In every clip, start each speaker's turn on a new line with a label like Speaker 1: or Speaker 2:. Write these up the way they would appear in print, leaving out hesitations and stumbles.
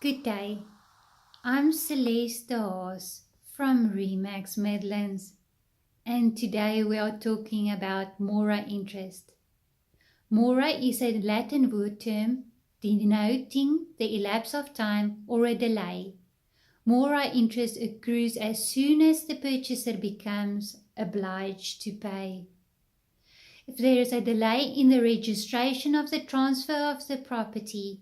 Speaker 1: Good day. I'm Celeste de Haas from Remax Midlands, and today we are talking about mora interest. Mora is a Latin word term denoting the elapse of time or a delay. Mora interest accrues as soon as the purchaser becomes obliged to pay. If there is a delay in the registration of the transfer of the property,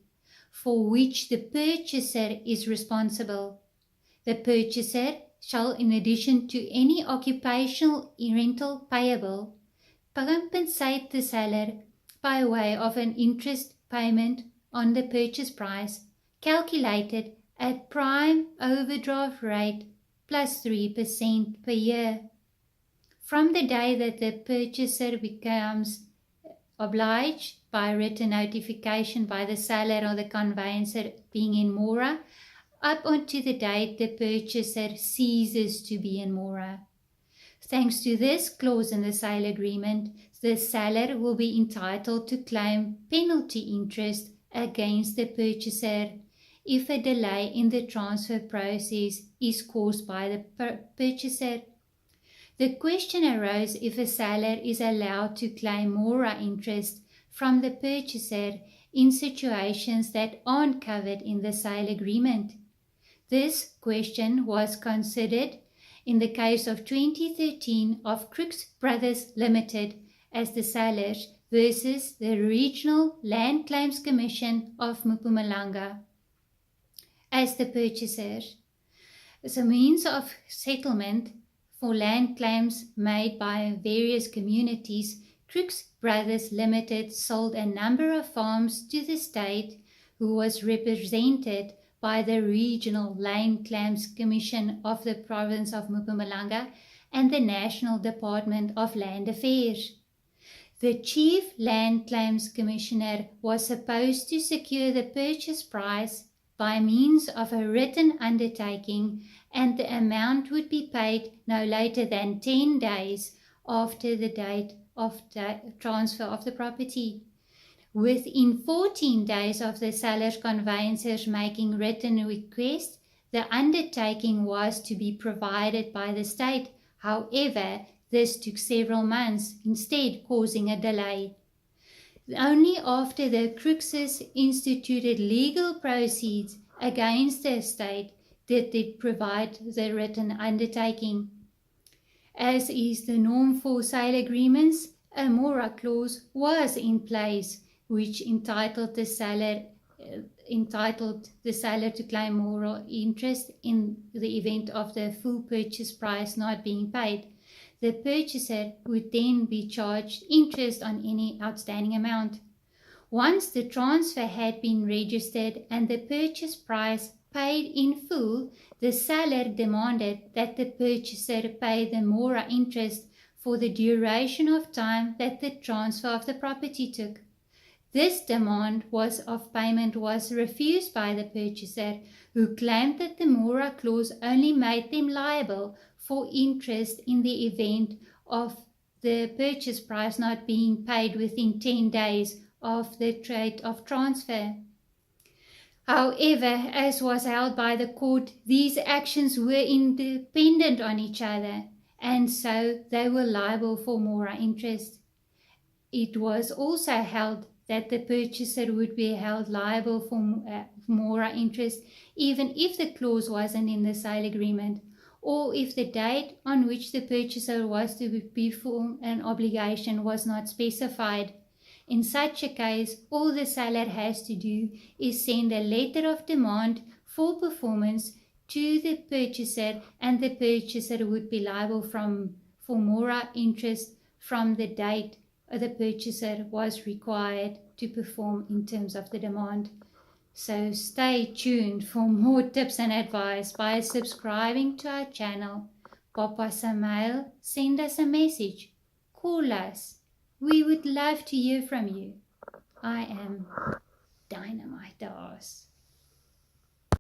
Speaker 1: for which the purchaser is responsible, the purchaser shall, in addition to any occupational rental payable, compensate the seller by way of an interest payment on the purchase price calculated at prime overdraft rate plus 3% per year. From the day that the purchaser becomes obliged by written notification by the seller or the conveyancer being in mora, up until the date the purchaser ceases to be in mora. Thanks to this clause in the sale agreement, the seller will be entitled to claim penalty interest against the purchaser if a delay in the transfer process is caused by the purchaser. The question arose if a seller is allowed to claim mora interest from the purchaser in situations that aren't covered in the sale agreement. This question was considered in the case of 2013 of Crooks Brothers Limited as the sellers versus the Regional Land Claims Commission of Mpumalanga as the purchasers. As a means of settlement for land claims made by various communities, Crooks Brothers Limited sold a number of farms to the state, who was represented by the Regional Land Claims Commission of the province of Mpumalanga and the National Department of Land Affairs. The Chief Land Claims Commissioner was supposed to secure the purchase price by means of a written undertaking, and the amount would be paid no later than 10 days after the date of transfer of the property. Within 14 days of the seller's conveyancers making written request, the undertaking was to be provided by the state. However, this took several months, instead causing a delay. Only after the Crookses instituted legal proceeds against the estate did they provide the written undertaking. As is the norm for sale agreements, a mora clause was in place which entitled the seller to claim mora interest in the event of the full purchase price not being paid. The purchaser would then be charged interest on any outstanding amount. Once the transfer had been registered and the purchase price paid in full, the seller demanded that the purchaser pay the mora interest for the duration of time that the transfer of the property took. This demand of payment was refused by the purchaser, who claimed that the mora clause only made them liable for interest in the event of the purchase price not being paid within 10 days of the date of transfer. However, as was held by the court, these actions were independent on each other, and so they were liable for mora interest. It was also held that the purchaser would be held liable for mora interest even if the clause wasn't in the sale agreement, or if the date on which the purchaser was to perform an obligation was not specified. In such a case, all the seller has to do is send a letter of demand for performance to the purchaser, and the purchaser would be liable for mora interest from the date the purchaser was required to perform in terms of the demand. So stay tuned for more tips and advice by subscribing to our channel. Pop us a mail, send us a message, call us. We would love to hear from you. I am Dynamite Haas.